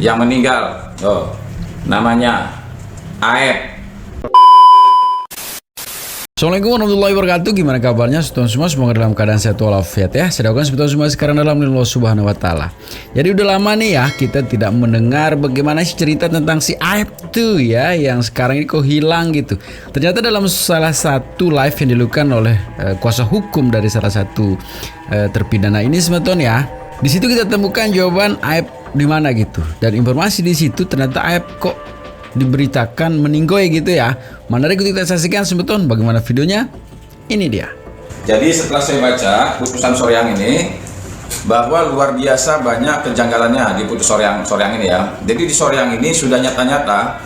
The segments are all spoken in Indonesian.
yang meninggal. Oh, namanya Aep. Assalamualaikum warahmatullahi wabarakatuh. Gimana kabarnya saudara semua? Semoga dalam keadaan sehat walafiat ya. Saya doakan saudara semua sekarang dalam naungan Allah Subhanahu wa taala. Jadi udah lama nih ya kita tidak mendengar bagaimana sih cerita tentang si Aep tuh ya, yang sekarang ini kok hilang gitu. Ternyata dalam salah satu live yang dilakukan oleh kuasa hukum dari salah satu terpidana ini teman-teman ya. Di situ kita temukan jawaban Aep di mana gitu. Dan informasi di situ ternyata Aep kok diberitakan meninggoy gitu ya. Mana kita saksikan sebetulnya bagaimana videonya. Ini dia. Jadi setelah saya baca putusan Soreang ini, bahwa luar biasa banyak kejanggalannya di putus Soreang ini ya. Jadi di Soreang ini sudah nyata-nyata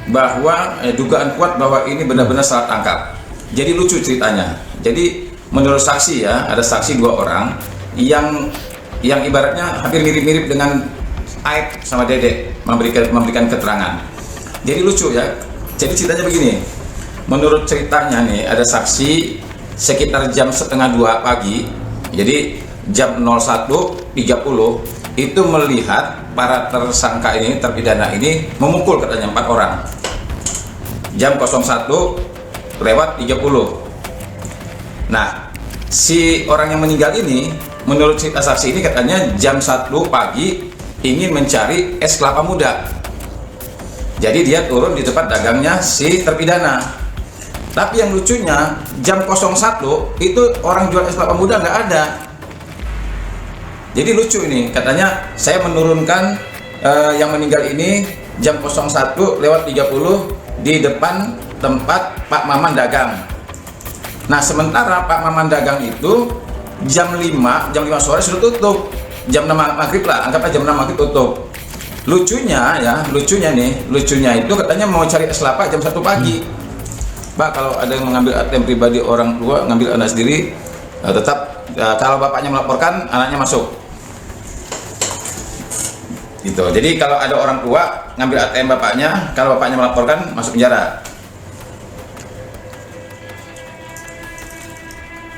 bahwa dugaan kuat bahwa ini benar-benar salah tangkap. Jadi lucu ceritanya. Jadi menurut saksi ya, ada saksi 2 orang yang ibaratnya hampir mirip-mirip dengan Aep sama Dede memberikan keterangan. Jadi lucu ya. Jadi ceritanya begini. Menurut ceritanya nih ada saksi sekitar jam setengah 2 pagi. Jadi jam 01.30 itu melihat para tersangka ini, terpidana ini memukul katanya 4 orang. Jam 01.30. Nah, si orang yang meninggal ini menurut cerita saksi ini katanya jam 1 pagi ingin mencari es kelapa muda. Jadi dia turun di tempat dagangnya si terpidana. Tapi yang lucunya jam 01 itu orang jual es kelapa muda nggak ada. Jadi lucu ini, katanya saya menurunkan yang meninggal ini jam 01.30 di depan tempat Pak Maman dagang. Nah sementara Pak Maman dagang itu jam 5 sore sudah tutup. Jam 6 maghrib lah, anggaplah jam 6 maghrib tutup. Lucunya itu katanya mau cari es kelapa jam 1 pagi. Pak, kalau ada yang mengambil ATM pribadi orang tua, ngambil anak sendiri, tetap kalau bapaknya melaporkan, anaknya masuk. Gitu. Jadi kalau ada orang tua ngambil ATM bapaknya, kalau bapaknya melaporkan, masuk penjara.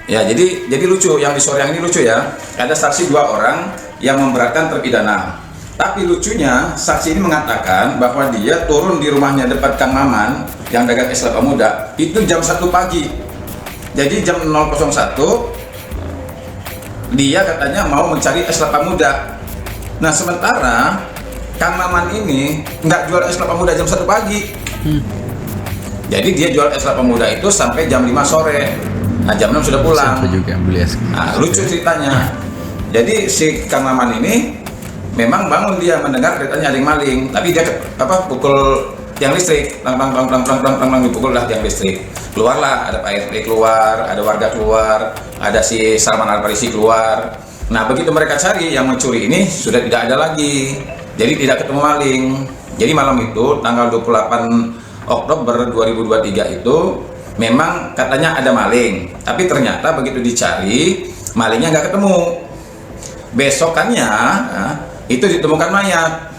Ya, jadi lucu yang di Soreang ini lucu ya. Ada saksi 2 orang yang memberatkan terpidana. Tapi lucunya saksi ini mengatakan bahwa dia turun di rumahnya dekat Kang Maman yang dagang es kelapa muda itu jam 1 pagi. Jadi jam 001 dia katanya mau mencari es kelapa muda. Nah sementara Kang Maman ini nggak jual es kelapa muda jam 1 pagi. Jadi dia jual es kelapa muda itu sampai jam 5 sore. Nah jam 6 sudah pulang. Nah, lucu ceritanya. Jadi si Kang Maman ini memang bangun dia mendengar ceritanya ada yang maling, tapi dia pukul tiang listrik, lang dipukul lah tiang listrik. Keluarlah, ada Pak RT keluar, ada warga keluar, ada si Salman Al-Farisi keluar. Nah begitu mereka cari yang mencuri ini sudah tidak ada lagi, jadi tidak ketemu maling. Jadi malam itu tanggal 28 Oktober 2023 itu memang katanya ada maling, tapi ternyata begitu dicari malingnya nggak ketemu. Besokannya itu ditemukan mayat.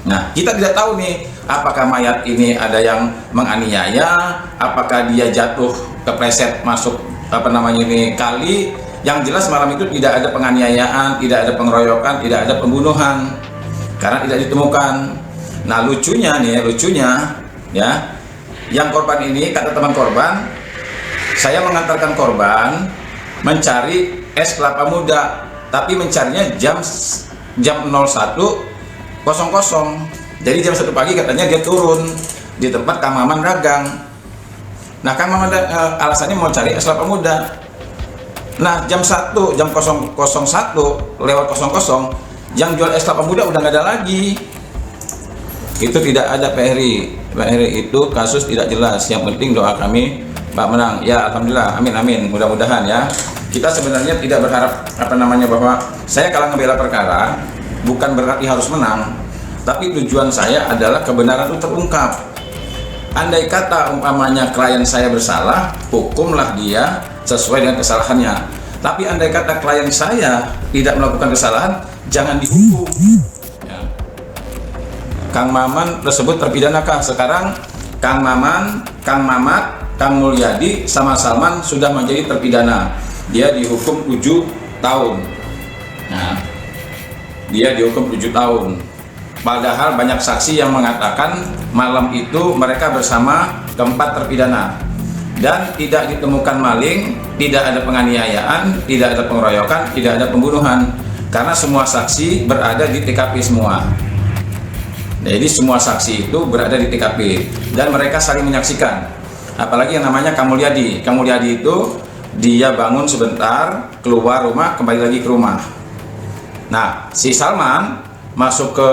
Nah kita tidak tahu nih apakah mayat ini ada yang menganiaya, apakah dia jatuh kepleset masuk kali. Yang jelas malam itu tidak ada penganiayaan, tidak ada pengeroyokan, tidak ada pembunuhan karena tidak ditemukan. Nah lucunya ya, yang korban ini kata teman korban, saya mengantarkan korban mencari es kelapa muda, tapi mencarinya jam 01.00. Jadi jam 1 pagi katanya dia turun di tempat Kang Maman dagang. Nah Kang Maman alasannya mau cari es kelapa muda. Nah jam 01.00 yang jual es kelapa muda udah nggak ada lagi. Itu tidak ada Pak Heri itu kasus tidak jelas. Yang penting doa kami Pak menang. Ya alhamdulillah, amin mudah-mudahan ya. Kita sebenarnya tidak berharap bahwa saya kalau ngebela perkara bukan berarti harus menang, tapi tujuan saya adalah kebenaran itu terungkap. Andai kata umpamanya klien saya bersalah, hukumlah dia sesuai dengan kesalahannya. Tapi andai kata klien saya tidak melakukan kesalahan, jangan dihukum. Ya. Kang Maman tersebut terpidanakah? Sekarang Kang Maman, Kang Mamat, Kang Mulyadi sama Salman sudah menjadi terpidana. Dia dihukum 7 tahun. Nah, dia dihukum 7 tahun. Padahal banyak saksi yang mengatakan malam itu mereka bersama keempat terpidana dan tidak ditemukan maling, tidak ada penganiayaan, tidak ada pengeroyokan, tidak ada pembunuhan, karena semua saksi berada di TKP semua. Jadi semua saksi itu berada di TKP dan mereka saling menyaksikan. Apalagi yang namanya Kamulyadi. Kamulyadi itu dia bangun sebentar, keluar rumah, kembali lagi ke rumah. Nah, si Salman masuk ke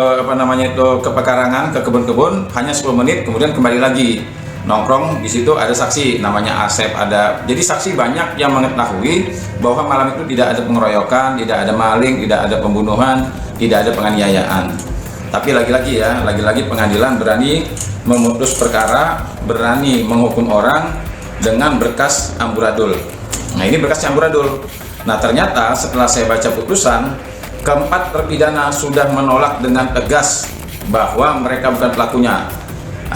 ke pekarangan, ke kebun-kebun hanya 10 menit, kemudian kembali lagi nongkrong. Di situ ada saksi namanya Asep, ada. Jadi saksi banyak yang mengetahui bahwa malam itu tidak ada pengeroyokan, tidak ada maling, tidak ada pembunuhan, tidak ada penganiayaan. Tapi lagi-lagi pengadilan berani memutus perkara, berani menghukum orang dengan berkas amburadul. Nah, ini berkas amburadul. Nah, ternyata setelah saya baca putusan, keempat terpidana sudah menolak dengan tegas bahwa mereka bukan pelakunya,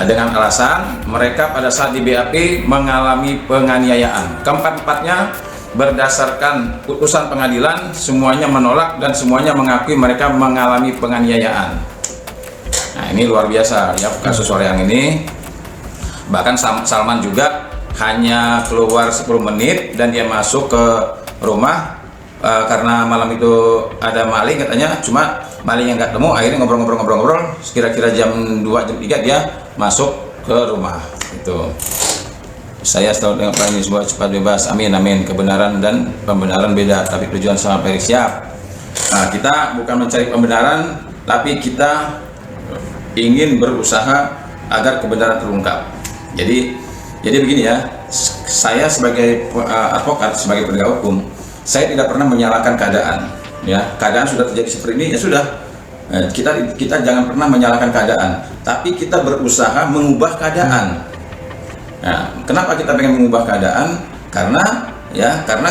dengan alasan mereka pada saat di BAP mengalami penganiayaan. Keempat-empatnya berdasarkan putusan pengadilan semuanya menolak dan semuanya mengakui mereka mengalami penganiayaan. Nah, ini luar biasa ya kasus Soreang ini. Bahkan Salman juga hanya keluar 10 menit dan dia masuk ke rumah karena malam itu ada maling katanya, cuma maling yang nggak temu. Akhirnya ngobrol-ngobrol, kira-kira jam 2 jam 3 dia masuk ke rumah. Itu saya setahu dengan Pak ini sebuah cepat bebas, amin amin. Kebenaran dan pembenaran beda, tapi tujuan sama Perik siap. Nah, kita bukan mencari pembenaran, tapi kita ingin berusaha agar kebenaran terungkap. Jadi begini ya, saya sebagai advokat, sebagai penegak hukum, saya tidak pernah menyalahkan keadaan. Ya, keadaan sudah terjadi seperti ini, ya sudah. Kita jangan pernah menyalahkan keadaan, tapi kita berusaha mengubah keadaan. Nah, kenapa kita pengen mengubah keadaan? Karena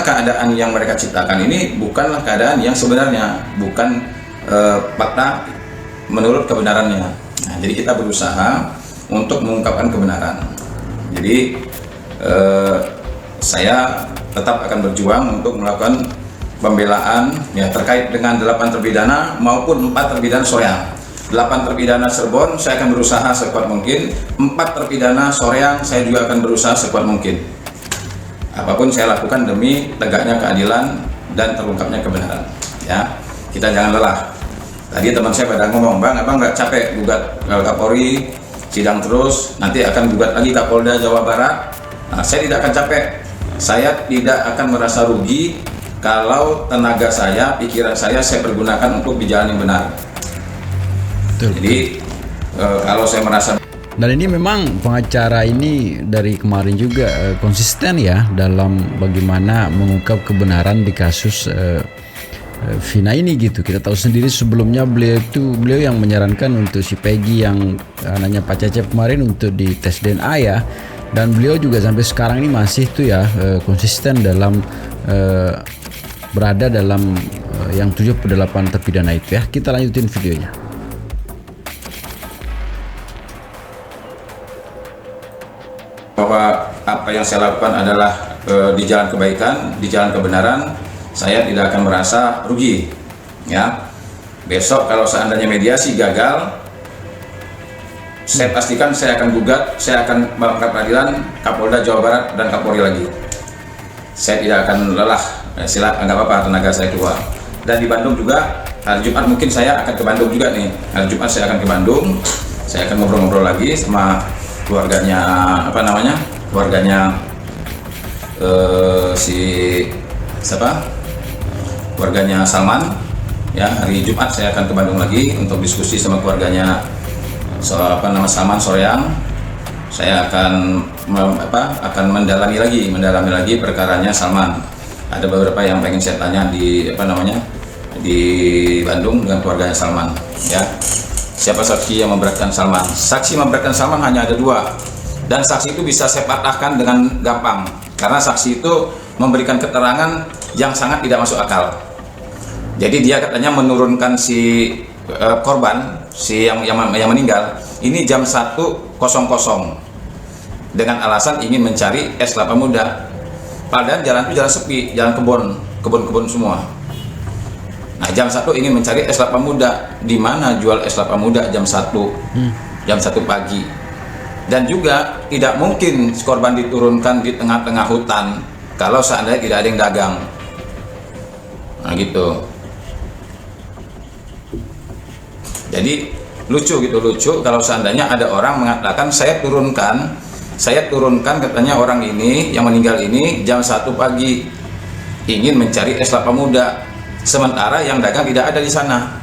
keadaan yang mereka ciptakan ini bukanlah keadaan yang sebenarnya, bukan fakta menurut kebenarannya. Nah, jadi kita berusaha untuk mengungkapkan kebenaran. Jadi saya tetap akan berjuang untuk melakukan pembelaan ya terkait dengan 8 terpidana maupun 4 terpidana Soreang. 8 terpidana Cirebon saya akan berusaha sekuat mungkin, 4 terpidana Soreang saya juga akan berusaha sekuat mungkin. Apapun saya lakukan demi tegaknya keadilan dan terungkapnya kebenaran. Ya, kita jangan lelah. Tadi teman saya pada ngomong, Bang, abang nggak capek gugat Kapolri, sidang terus, nanti akan gugat lagi Kapolda Jawa Barat. Nah, saya tidak akan capek. Saya tidak akan merasa rugi kalau tenaga saya, pikiran saya pergunakan untuk di jalan yang benar. Betul. Jadi kalau saya merasa, dan ini memang pengacara ini dari kemarin juga konsisten ya dalam bagaimana mengungkap kebenaran di kasus Vina ini gitu. Kita tahu sendiri sebelumnya beliau yang menyarankan untuk si Peggy yang anaknya Pak Cecep kemarin untuk dites DNA ya. Dan beliau juga sampai sekarang ini masih tuh ya konsisten dalam berada dalam yang 78 terpidana itu ya. Kita lanjutin videonya. Bahwa apa yang saya lakukan adalah di jalan kebaikan, di jalan kebenaran, saya tidak akan merasa rugi. Ya, besok kalau seandainya mediasi gagal, saya pastikan saya akan gugat, saya akan bawa ke peradilan Kapolda Jawa Barat dan Kapolri lagi. Saya tidak akan lelah, silakan, nggak apa-apa, tenaga saya keluar. Dan di Bandung juga, hari Jumat mungkin saya akan ke Bandung juga nih. Hari Jumat saya akan ke Bandung, saya akan ngobrol-ngobrol lagi sama keluarganya, keluarganya keluarganya Salman. Ya, hari Jumat saya akan ke Bandung lagi untuk diskusi sama keluarganya Salman Soreang. Saya akan mendalami lagi perkaranya Salman. Ada beberapa yang pengen saya tanya di Bandung dengan keluarganya Salman. Ya, siapa saksi yang memberatkan Salman? Saksi memberatkan Salman hanya ada 2, dan saksi itu bisa saya patahkan dengan gampang karena saksi itu memberikan keterangan yang sangat tidak masuk akal. Jadi dia katanya menurunkan si korban, si yang meninggal ini jam 1.00 dengan alasan ingin mencari es kelapa muda. Padahal jalan itu jalan sepi, jalan kebun semua. Nah, jam 1 ingin mencari es kelapa muda. Di mana jual es kelapa muda jam 1? Jam 1 pagi. Dan juga tidak mungkin korban diturunkan di tengah-tengah hutan kalau seandainya tidak ada yang dagang. Nah, gitu. Jadi lucu kalau seandainya ada orang mengatakan saya turunkan katanya orang ini yang meninggal ini jam 1 pagi ingin mencari es kelapa muda, sementara yang dagang tidak ada di sana.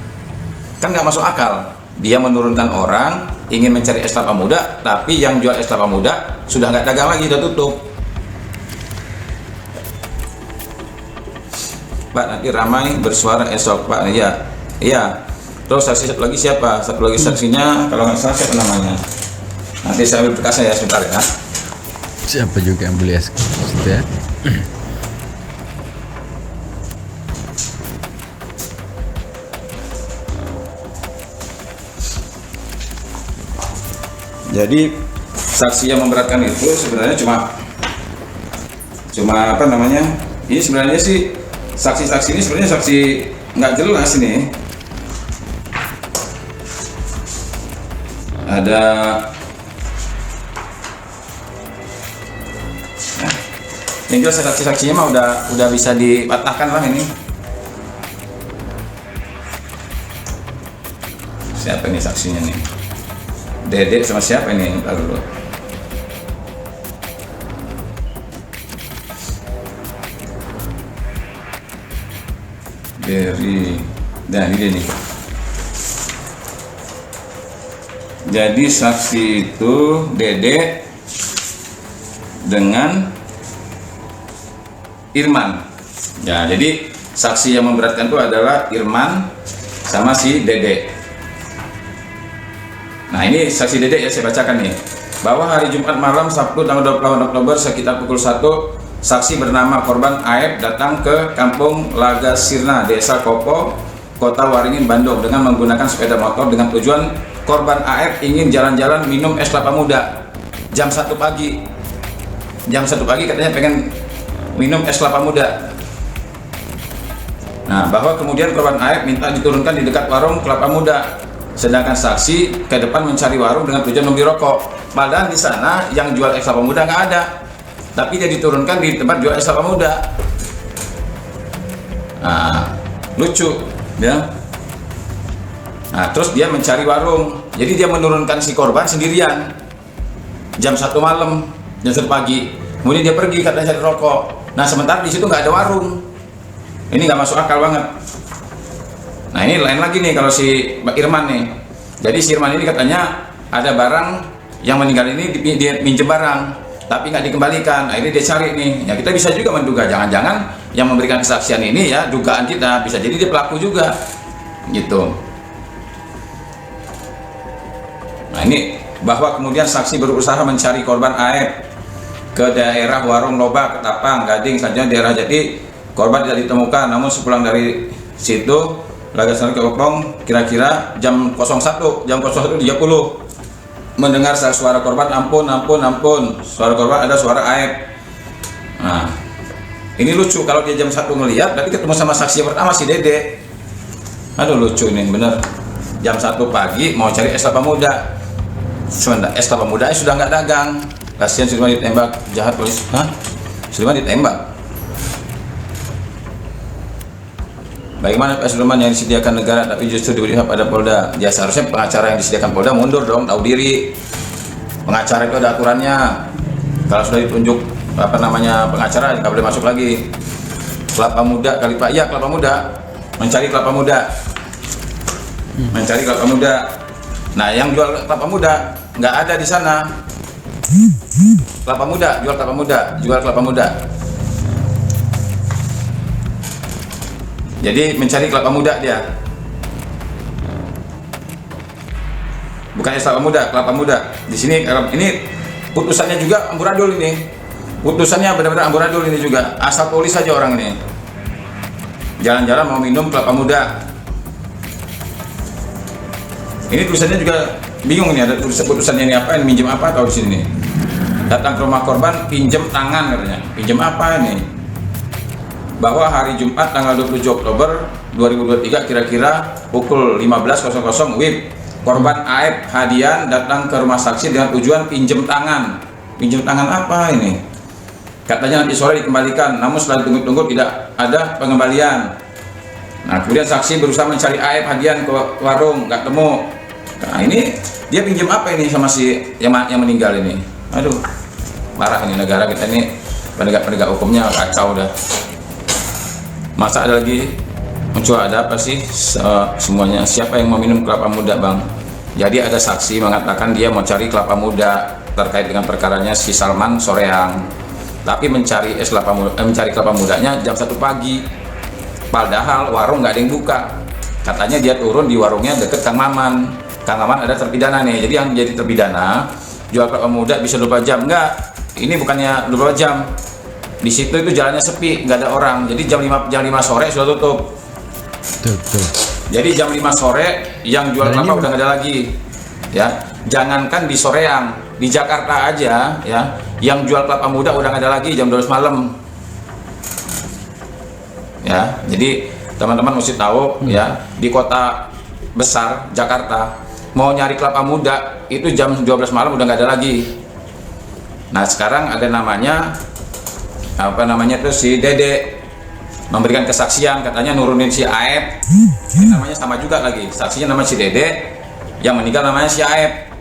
Kan nggak masuk akal. Dia menurunkan orang ingin mencari es kelapa muda, tapi yang jual es kelapa muda sudah nggak dagang lagi, sudah tutup. Pak, nanti ramai bersuara esok, Pak. Iya. Terus saksi satu lagi siapa? Satu lagi saksinya kalau nggak salah siapa namanya? Nanti saya ambil berkasnya ya, sebentar ya. Siapa juga yang beli es gitu ya? Jadi saksi yang memberatkan itu sebenarnya cuma apa namanya? Ini sebenarnya sih saksi-saksi ini sebenarnya saksi nggak jelas ini. Ada yang jelas saksi-saksinya mah udah bisa dipatahkan lah ini. Siapa ini saksinya nih? Dedek sama siapa ini? Entar dulu. Dan ini nih. Jadi saksi itu Dede dengan Irman. Ya, jadi saksi yang memberatkan itu adalah Irman sama si Dede. Nah, ini saksi Dede ya, saya bacakan nih. Bahwa hari Jumat malam Sabtu tanggal 28 Oktober sekitar pukul 1, saksi bernama korban Aep datang ke Kampung Laga Sirna, Desa Kopo, Kota Waringin, Bandung dengan menggunakan sepeda motor dengan tujuan korban AF ingin jalan-jalan minum es kelapa muda jam 1 pagi. Jam 1 pagi katanya pengen minum es kelapa muda. Nah, bahwa kemudian korban AF minta diturunkan di dekat warung kelapa muda, sedangkan saksi ke depan mencari warung dengan tujuan membeli rokok. Padahal di sana yang jual es kelapa muda nggak ada, tapi dia diturunkan di tempat jual es kelapa muda. Nah, lucu ya. Nah, terus dia mencari warung. Jadi dia menurunkan si korban sendirian jam 1 malam, jam 1 pagi. Kemudian dia pergi katanya cari rokok. Nah, sementara di situ nggak ada warung. Ini nggak masuk akal banget. Nah, ini lain lagi nih kalau si Mbak Irman nih. Jadi si Irman ini katanya ada barang yang meninggal ini dia minjem barang, tapi nggak dikembalikan. Akhirnya dia cari nih. Ya, kita bisa juga menduga jangan-jangan yang memberikan kesaksian ini ya, dugaan kita bisa jadi dia pelaku juga gitu. Nah, ini bahwa kemudian saksi berusaha mencari korban AF ke daerah Warung Loba, Ketapang, Gading, saja daerah Jati, korban tidak ditemukan. Namun sepulang dari situ Lagasana ke Kopong kira-kira jam 01, jam 01.30 mendengar suara korban, ampun. Suara korban ada suara AF. Nah, ini lucu kalau dia jam 1 ngelihat, tapi ketemu sama saksi yang pertama si Dede. Aduh, lucu nih bener. Jam 1 pagi mau cari es kelapa muda. Sebentar, es kelapa muda sudah nggak dagang. Kasihan Sudirman ditembak, jahat polisi. Hah? Sudirman ditembak. Bagaimana Pak Sudirman yang disediakan negara tapi justru diberi hak pada Polda? Ya seharusnya pengacara yang disediakan Polda mundur dong, tahu diri. Pengacara itu ada aturannya. Kalau sudah ditunjuk apa namanya pengacara nggak boleh masuk lagi. Kelapa muda kali Pak, ya kelapa muda. Mencari kelapa muda. Mencari kelapa muda. Nah, yang jual kelapa muda nggak ada di sana. Kelapa muda, jual kelapa muda. Jadi mencari kelapa muda dia. Bukan es kelapa muda. Di sini ini putusannya juga amburadul ini. Putusannya benar-benar amburadul ini juga. Asal tulis saja orang ini. Jalan-jalan mau minum kelapa muda. Ini tulisannya juga bingung nih, ada putusannya ini apa, ini minjem apa atau di sini nih. Datang ke rumah korban, pinjem tangan katanya. Pinjem apa ini? bahwa hari Jumat tanggal 27 Oktober 2023 kira-kira pukul 15.00 WIB, korban Aep Hadian datang ke rumah saksi dengan tujuan pinjam tangan. Pinjam tangan apa ini? Katanya nanti sore dikembalikan, namun setelah ditunggu-tunggu tidak ada pengembalian. Nah, kemudian saksi berusaha mencari Aep Hadian ke warung, nggak temu. Nah, ini dia pinjam apa ini sama si yang meninggal ini? Aduh, parah ini negara kita ini, penegak hukumnya kacau dah. Masa ada lagi muncul ada apa sih semuanya? Siapa yang mau minum kelapa muda, Bang? Jadi ada saksi mengatakan dia mau cari kelapa muda terkait dengan perkaranya si Salman Soreang, tapi mencari mencari kelapa mudanya jam 1 pagi, padahal warung nggak ada yang buka. Katanya dia turun di warungnya deket Kang Maman. Kang Maman ada terpidana nih, jadi yang jadi terpidana jual kelapa muda bisa 24 jam. Enggak, ini bukannya 24 jam. Di situ itu jalannya sepi, nggak ada orang. Jadi jam 5 sore sudah tutup. Jadi jam 5 sore yang jual kelapa udah nggak ada lagi. Ya, jangankan di Soreang, di Jakarta aja ya, yang jual kelapa muda udah nggak ada lagi jam 12 malam. Ya, jadi teman-teman mesti tahu ya, di kota besar Jakarta mau nyari kelapa muda itu jam 12 malam udah nggak ada lagi. Nah, sekarang ada namanya apa namanya tuh si Dede memberikan kesaksian, katanya nurunin si Aep. Ini namanya sama juga lagi, saksinya nama si Dede, yang meninggal namanya si Aep.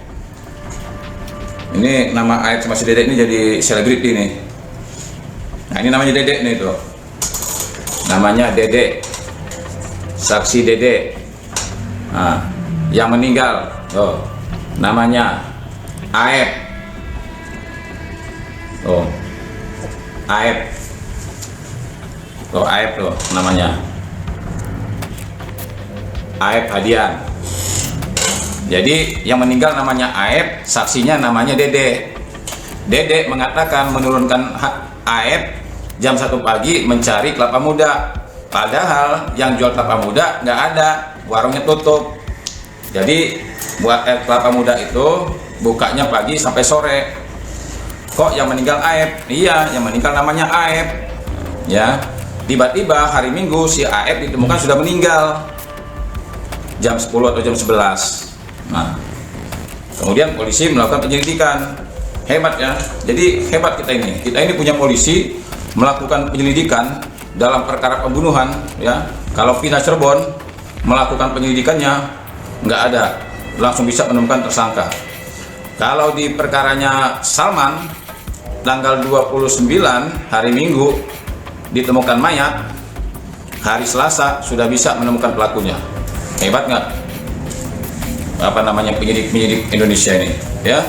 Ini nama Aep sama si Dede ini jadi selebriti nih. Nah, ini namanya Dede nih tuh, namanya Dede, saksi Dede. Nah, yang meninggal tuh namanya Aep. Oh, Aep. Tuh Aep tuh namanya. Aep Hadian. Jadi yang meninggal namanya Aep, saksinya namanya Dede. Dede mengatakan menurunkan Aep jam 1 pagi mencari kelapa muda. Padahal yang jual kelapa muda nggak ada, warungnya tutup. Jadi buat kelapa muda itu bukanya pagi sampai sore. Kok yang meninggal Aep? Iya, yang meninggal namanya Aep. Ya, tiba-tiba hari Minggu si Aep ditemukan sudah meninggal jam 10 atau jam 11. Nah, kemudian polisi melakukan penyelidikan. Hebat ya. Jadi hebat kita ini. Kita ini punya polisi melakukan penyelidikan dalam perkara pembunuhan. Ya, kalau Vina Cirebon melakukan penyelidikannya nggak ada, langsung bisa menemukan tersangka. Kalau di perkaranya Salman tanggal 29 hari Minggu ditemukan mayat, hari Selasa sudah bisa menemukan pelakunya. Hebat nggak? Apa namanya penyidik Indonesia ini ya?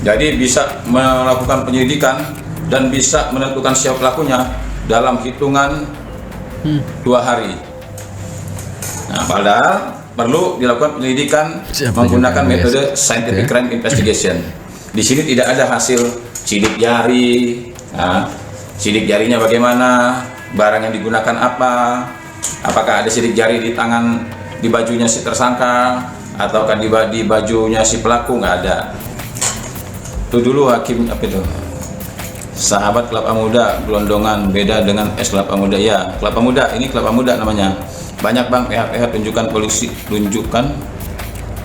Jadi bisa melakukan penyelidikan dan bisa menentukan siapa pelakunya dalam hitungan 2 hari. Nah, padahal perlu dilakukan penyelidikan menggunakan metode scientific crime investigation. Di sini tidak ada hasil sidik jari. Nah, sidik jarinya bagaimana? Barang yang digunakan apa? Apakah ada sidik jari di tangan, di bajunya si tersangka, ataukah di bajunya si pelaku? Nggak ada. Itu dulu hakim apa itu? Sahabat kelapa muda gelondongan beda dengan es kelapa muda. Ya, kelapa muda ini kelapa muda namanya. Banyak Bang PH tunjukkan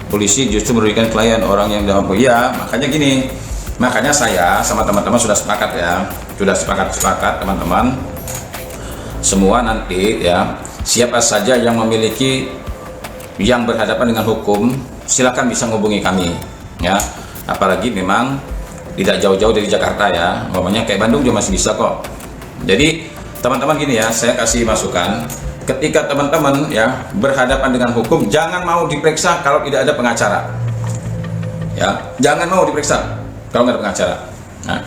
polisi justru merugikan klien orang yang tidak mampu. Ya, makanya gini. Makanya saya sama teman-teman sudah sepakat ya. Sudah sepakat teman-teman. Semua nanti ya, siapa saja yang memiliki yang berhadapan dengan hukum, silakan bisa menghubungi kami ya. Apalagi memang tidak jauh-jauh dari Jakarta ya, umpamanya kayak Bandung juga masih bisa kok. Jadi teman-teman gini ya, saya kasih masukan, ketika teman-teman ya berhadapan dengan hukum, jangan mau diperiksa kalau tidak ada pengacara ya, jangan mau diperiksa kalau nggak ada pengacara. Nah,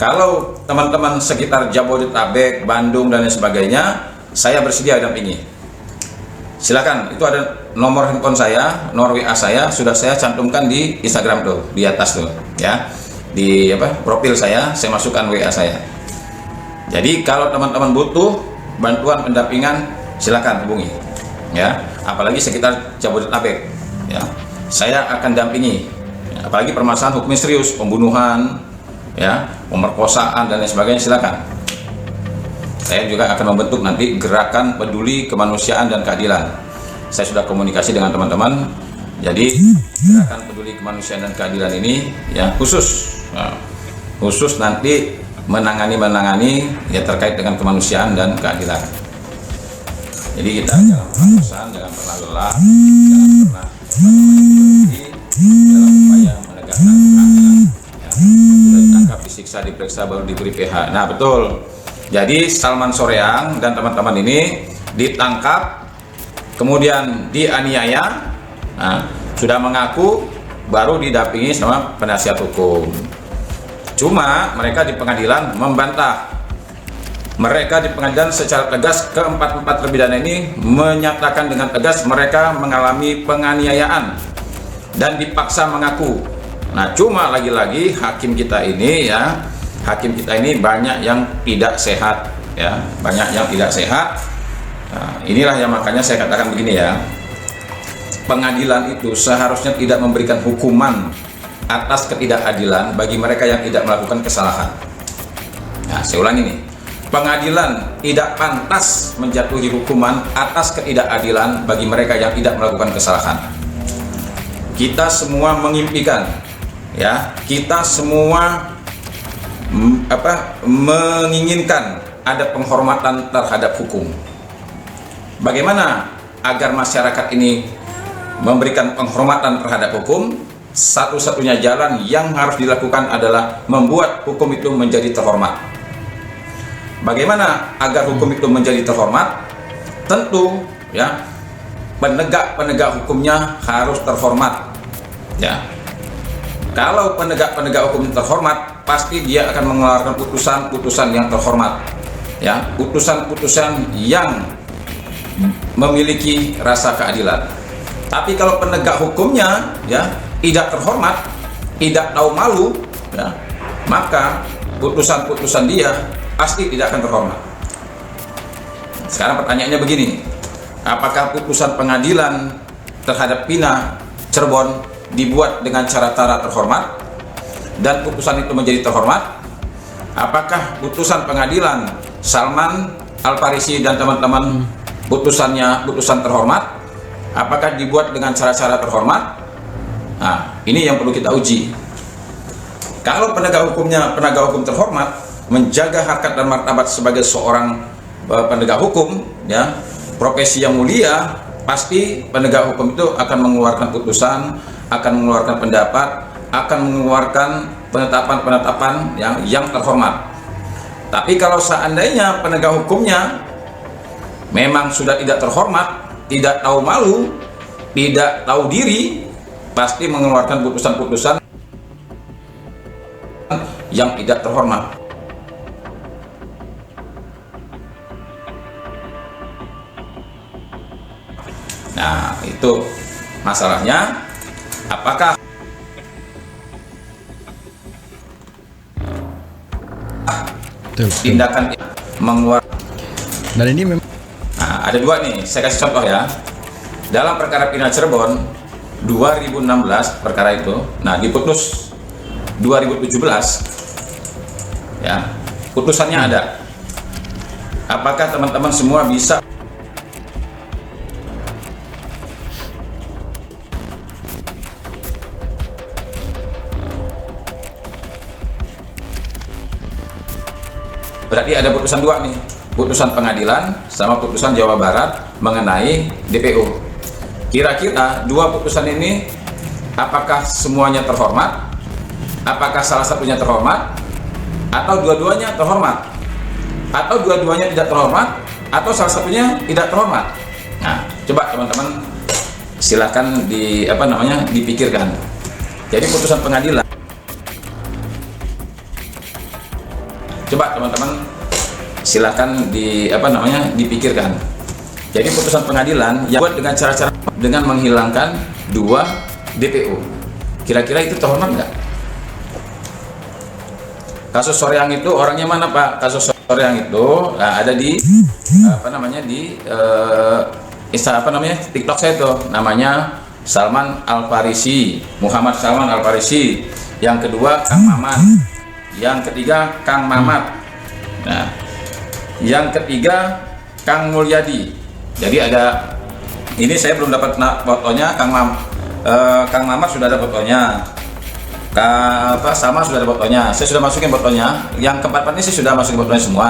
kalau teman-teman sekitar Jabodetabek, Bandung dan lain sebagainya, saya bersedia dampingi. Silakan, itu ada nomor handphone saya, nomor WA saya, sudah saya cantumkan di Instagram tuh, di atas tuh ya, di profil saya masukkan WA saya. Jadi kalau teman-teman butuh bantuan pendampingan, silakan hubungi ya, apalagi sekitar Jabodetabek ya, saya akan dampingi ya, apalagi permasalahan hukum serius, pembunuhan ya, pemerkosaan dan lain sebagainya, silakan. Saya juga akan membentuk nanti gerakan peduli kemanusiaan dan keadilan. Saya sudah komunikasi dengan teman-teman. Jadi gerakan peduli kemanusiaan dan keadilan ini ya khusus nanti menangani ya terkait dengan kemanusiaan dan keadilan. Jadi kita jangan pernah bosan, jangan pernah lelah, jangan pernah berhenti dalam upaya menegakkan keadilan. Ya, sudah ditangkap, disiksa, diperiksa, baru diberi PH. Nah betul. Jadi Salman Soreang dan teman-teman ini ditangkap, kemudian dianiaya, sudah mengaku, baru didampingi sama penasihat hukum. Cuma mereka di pengadilan membantah. Mereka di pengadilan secara tegas, keempat terpidana ini menyatakan dengan tegas mereka mengalami penganiayaan dan dipaksa mengaku. Nah, cuma lagi-lagi hakim kita ini banyak yang tidak sehat, ya, banyak yang tidak sehat. Nah, inilah yang makanya saya katakan begini ya, pengadilan itu seharusnya tidak memberikan hukuman atas ketidakadilan bagi mereka yang tidak melakukan kesalahan. Nah, saya ulangi nih. Pengadilan tidak pantas menjatuhi hukuman atas ketidakadilan bagi mereka yang tidak melakukan kesalahan. Kita semua mengimpikan, ya, kita semua menginginkan ada penghormatan terhadap hukum. Bagaimana agar masyarakat ini memberikan penghormatan terhadap hukum? Satu-satunya jalan yang harus dilakukan adalah membuat hukum itu menjadi terhormat. Bagaimana agar hukum itu menjadi terhormat? Tentu ya, penegak hukumnya harus terhormat. Ya. Kalau penegak hukum terhormat, pasti dia akan mengeluarkan putusan yang terhormat. Ya, putusan yang memiliki rasa keadilan. Tapi kalau penegak hukumnya ya tidak terhormat, tidak tahu malu, ya, maka putusan dia pasti tidak akan terhormat. Sekarang pertanyaannya begini, apakah putusan pengadilan terhadap Pina Cirebon dibuat dengan cara-cara terhormat dan putusan itu menjadi terhormat? Apakah putusan pengadilan Salman Al-Farisi dan teman-teman putusan terhormat? Apakah dibuat dengan cara-cara terhormat? Nah, ini yang perlu kita uji. Kalau penegak hukum terhormat, menjaga harkat dan martabat sebagai seorang penegak hukum, ya, profesi yang mulia, pasti penegak hukum itu akan mengeluarkan putusan, akan mengeluarkan pendapat, akan mengeluarkan penetapan yang terhormat. Tapi kalau seandainya penegak hukumnya memang sudah tidak terhormat, tidak tahu malu, tidak tahu diri, pasti mengeluarkan putusan-putusan yang tidak terhormat. Nah, itu masalahnya. Apakah tindakan mengeluarkan? Dan ini memang ada dua nih, saya kasih contoh ya. Dalam perkara Pina Cirebon 2016 perkara itu, nah diputus 2017, ya, putusannya ada. Apakah teman-teman semua bisa berarti ada putusan dua nih, putusan pengadilan sama putusan Jawa Barat mengenai DPO. Kira-kira dua putusan ini apakah semuanya terhormat? Apakah salah satunya terhormat? Atau dua-duanya terhormat? Atau dua-duanya tidak terhormat? Atau salah satunya tidak terhormat? Nah, coba teman-teman silakan dipikirkan. Jadi putusan pengadilan, coba teman-teman silakan dipikirkan. Jadi putusan pengadilan yang buat dengan cara-cara dengan menghilangkan dua DPO, kira-kira itu terhormat nggak? Kasus Soreang itu orangnya mana, Pak? Kasus Soreang itu ada di TikTok saya itu, namanya Salman Al-Farisi, Muhammad Salman Al-Farisi. Yang kedua Kang Maman, yang ketiga Kang Mamat. Nah, Yang ketiga Kang Mulyadi. Jadi ada, ini saya belum dapat fotonya. Kang Mamat sudah ada fotonya. Sama sudah ada fotonya. Saya sudah masukin fotonya. Yang keempat ini sih sudah masukin fotonya semua.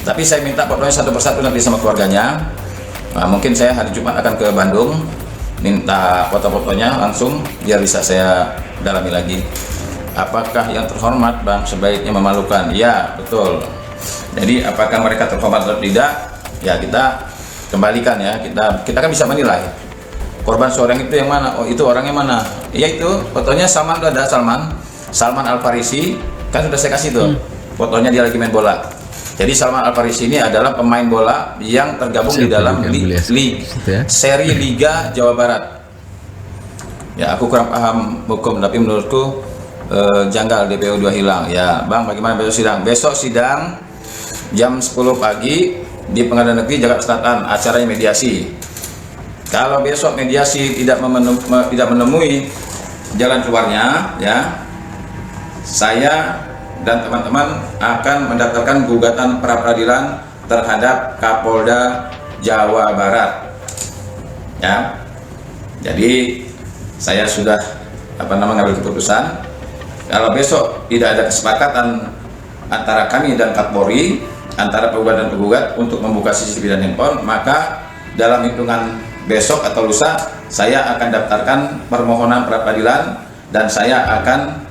Tapi saya minta fotonya satu persatu nanti sama keluarganya. Nah, mungkin saya hari Jumat akan ke Bandung, minta foto-fotonya langsung biar bisa saya dalami lagi. Apakah yang terhormat Bang sebaiknya memalukan? Ya, betul. Jadi apakah mereka terhormat atau tidak? Ya kita kembalikan ya. Kita kan bisa menilai. Korban seorang itu yang mana? Oh, itu orangnya mana? Ya itu fotonya Salman, udah ada Salman Al Farisi, kan sudah saya kasih tuh. Fotonya dia lagi main bola. Jadi Salman Al Farisi ini adalah pemain bola yang tergabung di dalam seri Liga Jawa Barat. Ya, aku kurang paham hukum, tapi menurutku janggal DPO 2 hilang. Ya, Bang, bagaimana besok sidang? Besok sidang jam 10 pagi di Pengadilan Negeri Jakarta Selatan, acaranya mediasi. Kalau besok mediasi tidak menemui jalan keluarnya, ya, saya dan teman-teman akan mendaftarkan gugatan pra peradilan terhadap Kapolda Jawa Barat. Ya. Jadi saya sudah ngambil keputusan. Kalau besok tidak ada kesepakatan antara kami dan Kapolri, antara penggugat dan penggugat untuk membuka CCTV dan handphone, maka dalam hitungan besok atau lusa saya akan daftarkan permohonan pra peradilan dan saya akan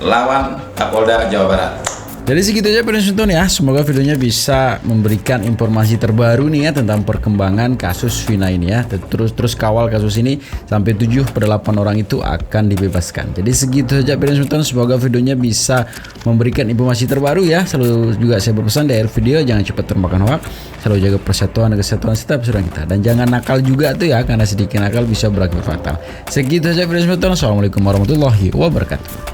lawan Kapolda Jawa Barat. Jadi segitu aja penonton ya. Semoga videonya bisa memberikan informasi terbaru nih ya tentang perkembangan kasus Vina ini ya. Terus kawal kasus ini sampai 7 per 8 orang itu akan dibebaskan. Jadi segitu saja penonton. Semoga videonya bisa memberikan informasi terbaru ya. Selalu juga saya berpesan di akhir video jangan cepat termakan hoak. Selalu jaga persatuan dan kesatuan setiap persaudaraan kita. Dan jangan nakal juga tuh ya, karena sedikit nakal bisa berakhir fatal. Segitu saja penonton. Assalamualaikum warahmatullahi wabarakatuh.